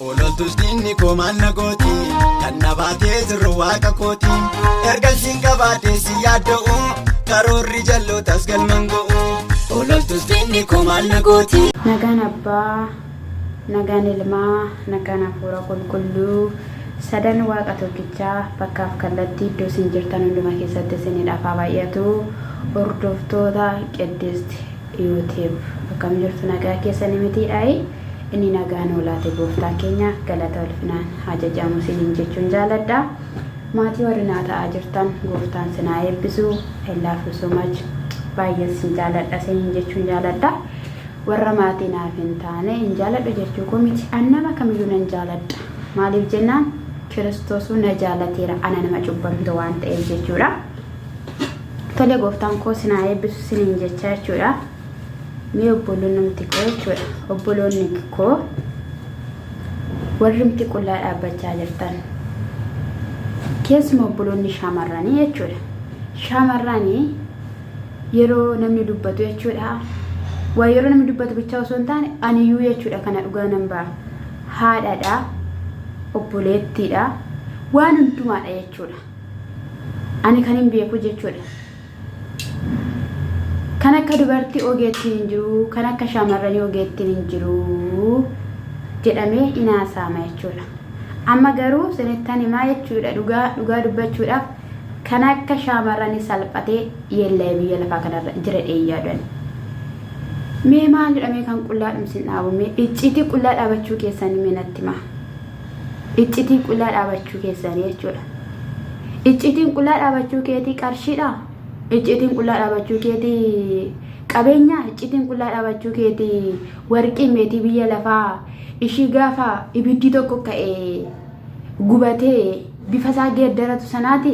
Ololtus dinni koo manna gooti kan na baatee jiru waaqa kooti ergalsiin gabaatee si yaadda'u karoorri jallootas galman ga'u ololtus dinni koo manna gooti. Nagaan abbaa, nagaan ilmaa, nagaan hafuura qulqulluu sadan waaqa tokkichaa bakkaaf kallattii iddoo isin jirtan hundumaa keessatti isiniidhaaf haa baay'atu. Hordoftoota Qidist YouTube akkam jirtu nagaa keessanii mitiidhaayi. Inni nagaan olaate gooftaan keenya galata ulfinaan hajajamu isiniin jechuun jaaladha. Maatii warri naa ta'aa jirtan gooftaan sinaa eebbisu. I love you so much. Baay'ee sin jaaladha isiniin jechuun jaaladha. Warra maatii naaf hin taane hin jaaladhu jechuu koo miti. An nama kamiyyuu nan jaaladha. Maaliif jennaan Kiristoosuu na jaalateera ana nama cubbamtu waan ta'eef jechuudha. Tole gooftaan koo sinaa eebbisu isiniin jecha jechuudha. Mi obboloon namti koo jechuudha. Obboloonni koo warri mti qullaa dhaabbachaa jirtan keessuma obboloonni shaamarranii jechuudha. Shaamarranii yeroo namni dubbatu jechuudha. Waa yeroo namni dubbatu bicha osoo hin taane aniyyuu jechuudha kana dhugaa nan ba'a. Haadhaadha, obboleettiidha, waan hundumaadha jechuudha. Ani kan hin beeku jechuudha. Kan akka dubartii ogeettiin hin jiru, kan akka shaamarranii ogeettiin hin jiru jedhamee inaasaama jechuudha. Amma garuu sinittan himaa jechuudha dhugaa dubbachuudhaaf kan akka shaamarranii salphatee yeellee biyya lafaa kanarra jira dheeyyaadhaan. Mee maal jedhamee kan qullaa dhumsin dhaabame icciitii qullaa dhaabachuu keessanii meenatti himaa. Icciitii qullaa dhaabachuu keessanii jechuudha. Icciitiin qullaa dhaabachuu keetii qarshiidha. Icciitiin qullaa dhaabachuu keetii qabeenya. Icciitiin qullaa dhaabachuu keetii warqii meetii biyya lafaa ishii gaafa ibiddi tokko ka'ee gubatee bifa isaa geeddaratu sanaati.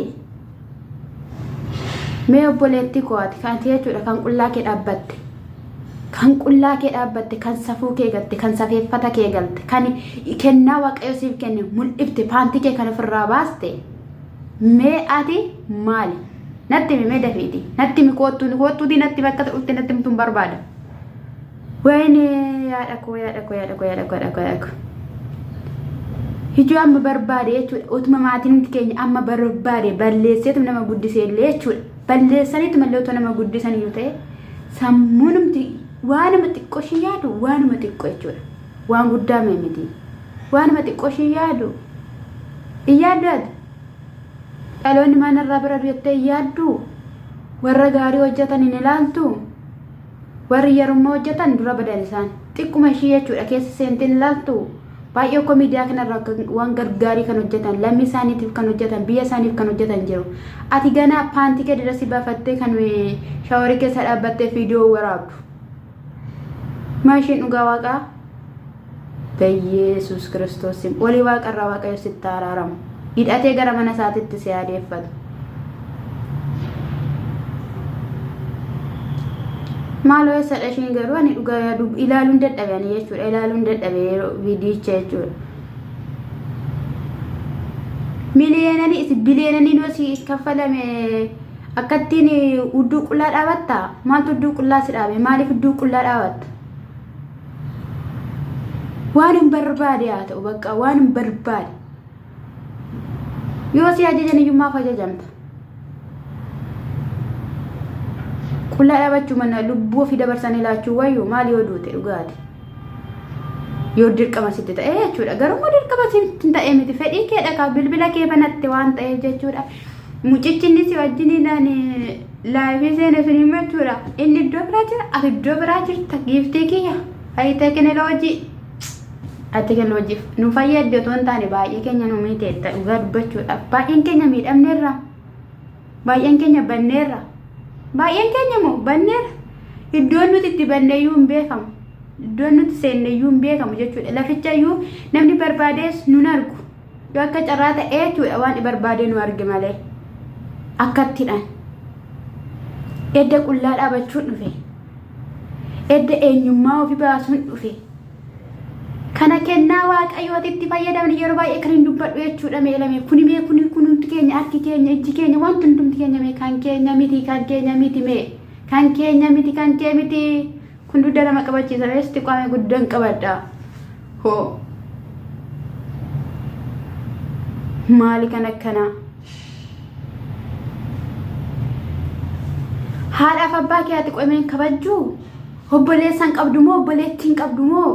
Mee obboleettii kooti kan jechuudha kan qullaa kee dhaabbatte. Kan qullaa kee dhaabbatte, kan safuu kee galte, kan safeeffata kee galte, kan kennaa waaqayyo siif kenne mul'ifte paantii kee kan ofirraa baaste. Mee ati maali? Natti mee dafiiti. Natti mi kootuuti natti bakka ta'utti natti mituun barbaada. Wayne yaada koo. Hijuu amma barbaade jechuudha. Utuma maatiin keenya amma barbaade balleesseetu nama guddisee illee jechuudha. Balleessaniitu malee otoo nama guddisan yoo ta'e sammuu namti waanuma xiqqoo shi yaadu waanuma xiqqoo jechuudha. Waan guddaa miti. Waanuma xiqqoo shi yaadu. Iyyaaddaati. Dhaloonni manarraa bira jettee yaaddu warra gaarii hojjetan hin ilaaltu. Warri yerummaa hojjetan dura badan isaan xiqquma ishii jechuudha keessa seenteen ilaaltu. Baay'ee komiidiyaa kanarraa waan gargaarii kan hojjetan lammii isaaniitiif kan hojjetan biyya isaaniif kan hojjetan jiru. Ati ganaa paantii kee dirasi baafattee kan shaaworii keessa dhaabbattee viidiyoo waraabdu. Maashiin dhugaa waaqaa Yesuus Kiristoos walii waaqarraa waaqayyo sitti araaramu. Hidhatee gara mana isaatiitti si yaadeeffatu. Maaloo eessa dhashiin garuu ani dhugaa yaadu ilaaluun dadhabe ani jechuudha. Ilaaluun dadhabe yeroo viidiyicha jechuudha. Biliyoonanii nuti kaffalame akkattiin udduu qullaa dhaabatta. Maaltu udduu qullaa si dhaabe? Maaliif udduu qullaa dhaabatta? Waan hin barbaade haa ta'u bakka waan hin barbaade. Yoo si ajajan iyyummaaf ajajamta. Qullaa dhaabachuu mana lubbuu ofii dabarsanii laachuu wayyuu maal yoo duute dhugaati. Yoo dirqama sitti ta'e jechuudha. Garuu dirqama sitti ta'e miti fedhii kee dhaqaa bilbila kee banatte waan ta'eef jechuudha. Mucichinni si wajjiniidhaan laayivii seenee filiim jechuudha. Inni iddoo biraa jira, ati iddoo biraa jirta. Giiftii kiyya. Ati teekinooloojii. Ati teekinooloojiif nu fayyadde otoo hin taane baay'ee keenya nu miiteetta dhugaa dubbachuudhaaf. Baay'een keenya miidhamneerra. Baay'een keenya banneerra. Baay'een keenya moo banneerra. Iddoon nuti itti banneeyyuu hin beekamu. Iddoon nuti seenneeyyuu hin beekamu jechuudha. Lafichayyuu namni barbaadees nun argu. Yoo akka carraa ta'ee jechuudha waan barbaadee nu arge malee. Akkattidhaan. Edda qullaa dhaabachuun dhufe. Edda eenyummaa ofii baasuun dhufe. Kana kennaa waaqayyootitti fayyadamni yeroo baay'ee kan hin dubbadhu jechuudha meelame kunuunti keenya harki keenya ijji keenya wanti hundumti keenya mee kan keenya miti mee kan keenya miti kan kee miti kun dudda nama qabachiisa reesti qaame guddaan qabadha ho maali kana haadhaaf abbaa kee ati qoymeen kabajjuu obboleessan qabdu moo obboleettiin qabdu moo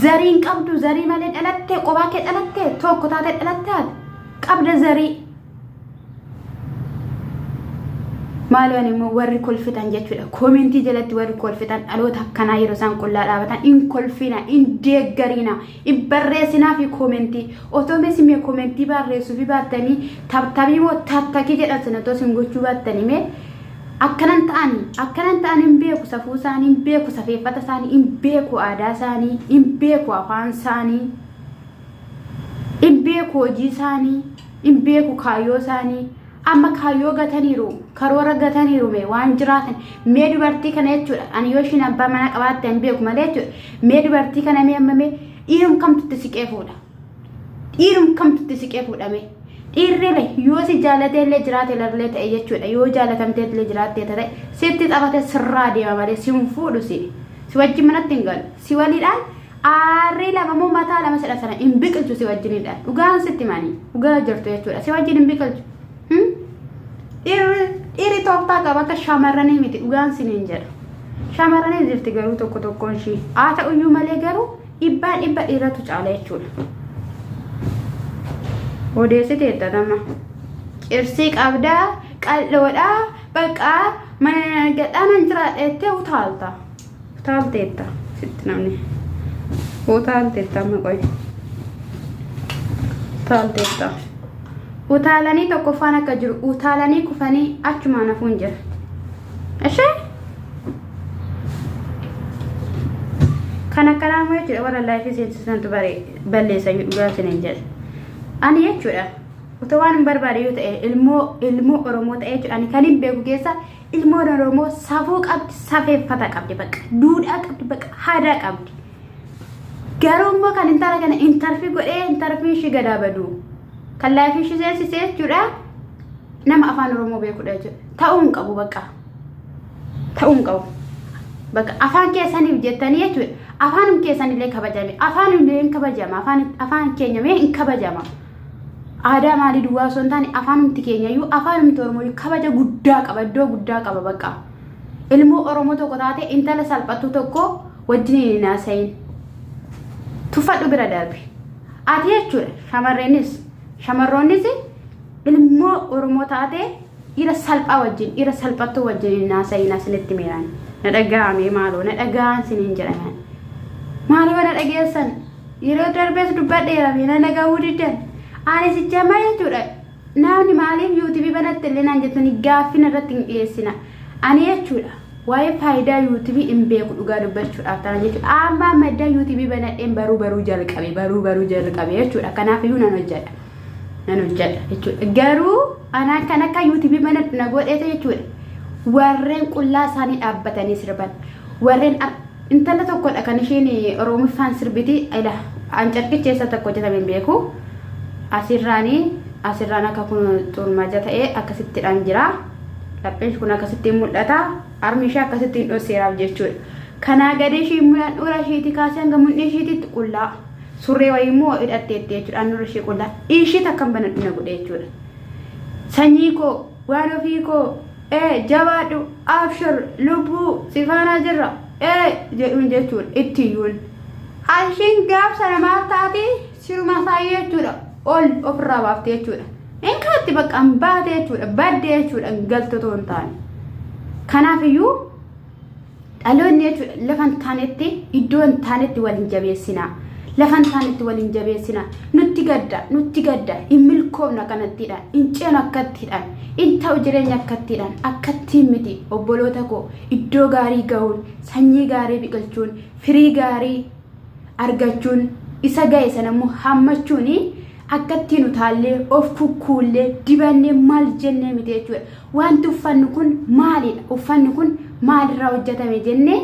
zariin qabdu zarii malee dhalattee qobaa kee dhalattee tokko taate dhalattee qabda zarii maaloon immoo warri kolfitan jechuudha koomentii jalatti warri kolfitan dhaloota akkanaa yeroo isaan qullaa dhaabatan in kolfina in deeggarina in barreessinaa fi koomentii otoo meesimee koomentii barreessuu fi baattanii tabtabii moo tattakii jedhan sana otoo isin gochuu baattanii mee akkanan ta'an hin beeku safuu isaanii hin beeku safeeffata isaanii hin beeku aadaa isaanii hin beeku afaan isaanii hin beeku hojii isaanii hin beeku kaayyoo isaanii amma kaayyoo gataniiru karoora gataniiru mee waan jiraatan mee dubartii kana jechuudha ani yoo ishiin abbaa mana qabaatte hin beeku malee jechuudha mee dubartii kana mee amma mee dhiirum kamtutti siqee fuudha mee dhiirrele yoo si jaalatee illee jiraate illee ta'e jechuudha yoo jaalatamtee illee jiraatte ta'e sitti xabate sirraa deema malee si hin fuudhu si wajjin manatti hin galu si waliidhaan aarrii lama moo mataa lama sedha sana hin biqilchu si wajjinidhaan dhugaan sitti manii dhugaa jirtu jechuudha si wajjin hin biqilchu dhiirri tooftaa qaba akka shamarranii miti dhugaan siniin jedha shamarranii jirti garuu tokko tokkoon ishii haa ta'uyyuu malee garuu dhibbaan dhibba dhiiratu caala jechuudha. Odeessite eeggatama cirsii qabdaa qal'oodhaa baqaa mana gadhaanan jiraadheettee utaalteetta sitti namni utaalteetta amma qoy utaalteetta utaalanii tokkoffaan akka jiru utaalanii kufanii achumaan hafuun jira ishee kan akkanaa moo jechuudha warra laayifii seensisantu balleessa dhugaa siniin jedhe ani jechuudha utoo waan hin barbaade yoo ta'e ilmoo Oromoo ta'e jechuudha ani kan hin beeku keessa ilmoon Oromoo safuu qabdi safeeffata qabdi bakka duudhaa qabdi bakka aadaa qabdi garuu immoo kan intala kana intarfii godhee intarfii ishii gadaa baduu kan laayifii ishii seensisee jechuudha nama afaan Oromoo beekudha jechuudha ta'uu hin qabu bakka afaan keessaniif jettanii jechuudha afaan keessanillee kabajame afaan illee hin kabajama afaan keenya mee hin kabajama aadaa maalii duwwaa osoo hin taane afaanumti keenyayyuu afaanumti Oromoo kabaja guddaa qaba iddoo guddaa qaba bakka ilmoo Oromoo tokko taate intala salphattu tokko wajjin hin haasayin tuffadhu bira darbe ati jechuudha shamarroonnis ilmoo Oromoo taate dhiira salphattu wajjin hin haasayin asinitti meeraan na dhaga'ame maaloo na dhaga'an siniin jedhaman maaloo na dhageessan yeroo darbees dubbadheera na dhaga'uu diddan ani si jamaa jechuudha namni maaliif YouTube banatti illee naan jettanii gaaffii irratti hin dhiyeessina ani jechuudha waa'ee faayidaa YouTube hin beeku dhugaa dubbachuudhaaf taana jechuudha amma madda YouTube banadheen baruu jalqabe jechuudha kanaafiyyuu nan hojjedha jechuudha garuu ana kan akka YouTube banadhu na godheete jechuudha warreen qullaa isaanii dhaabbatanii sirban warreen intala tokkodha kan isheen Oromoffaan sirbiti ancarqicheessa tokko jedhameen beeku asirraan akka kun xurmaja ta'e akkasittidhaan jira lapheen kun akkasitti mul'ata armi ishee akkasitti hin dhoseeraaf jechuudha kanaa gadee ishee mulaan dhura isheetii kaasee hanga mudhii isheetitti qullaa surree wayii immoo hidhatteetti jechuudha annura ishee qullaa ishee takkan banadhu na godhe jechuudha sanyii koo waan ofii koo jabaadhu abshir lubbuu sifaanaa jirra jedhuun jechuudha ittiyyuun ashiin gaafsa namaaf taate siruma saayee jechuudha ol ofirraa baafte jechuudha inkaatti bakka hin baate jechuudha badde jechuudha galtotoo hin taane kanaafiyyuu dhaloonni jechuudha lafa hin taanetti iddoo hin taanetti waliin jabeessinaa lafa hin taanetti waliin jabeessinaa nutti gadda hin milkoomna kanattiidhaan hin ceenu akkattiidhaan hin ta'u jireenya akkattiidhaan akkattiin miti obboloota koo iddoo gaarii ga'uun sanyii gaarii biqilchuun firii gaarii argachuun isa ga'e sana immoo hammachuuni akkattiin utaallee of kukkuullee dibannee maal jennee miti jechuudha wanti uffanni kun maalidha uffanni kun maalirraa hojjetame jennee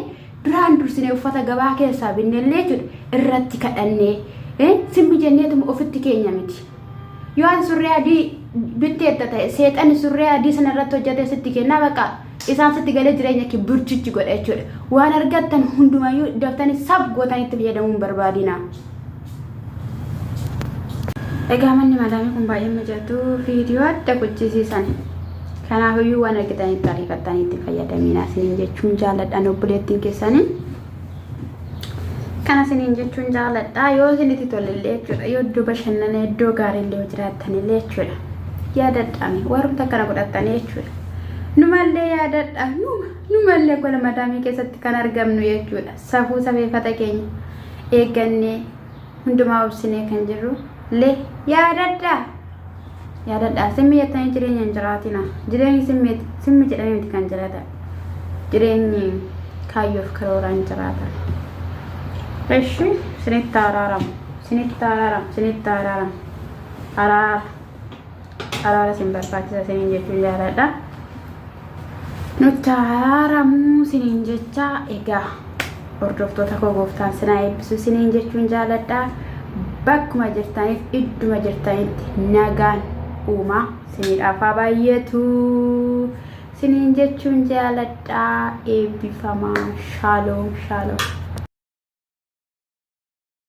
duraan dursinee uffata gabaa keessaa binnellee jechuudha irratti kadhannee simmi jenneetuma ofitti keenya miti yoo an surree adii bitteetta ta'e seexanni surree adii sana irratti hojjete sitti kennaa bakka isaan sitti galee jireenya kee burchichi godha jechuudha waan argattan hundumayyuu daftanii sab gootanitti fayyadamuun barbaadina Egaa manni madaamii kun baay'ee mijatu viidiyoo adda gochisiisan. Kanaafiyyuu waan argitanitti ariifattanii itti fayyadaminaa isiniin jechuun jaalladhaan obboleettiin keessanii. Kana isiniin jechuun jaalladhaa yoo isinitti tolellee jechuudha. Yoo iddoo bashannanaa iddoo gaariillee yoo jiraattanillee jechuudha. Yaadadhaami warrumta kana godhattanii jechuudha. Numallee yaadadhaa numallee gola madaamii keessatti kan argamnu jechuudha. Safuu safeeffata keenya eeggannee hundumaa obsinee kan jirru lee yaadadhaa. Simmi jettanii jireenya hin jiraatina. Jireenyi simmi jedhamee miti kan jiraata. Jireenyi kaayyoof karooraan jiraata. Eshi sinitti araaramu. Araara sin barbaachisa siniin jechuun jaalladha. Nutti araaramu siniin jecha egaa hordoftoota koo gooftaan sinaa eebbisu siniin jechuun jaalladha. Bakkuma jirtaniif idduma jirtanitti nagaan uumaa siniidhaaf haa baay'atu siniin jechuun jaalladha. Eebbifamaa. Shaaloom.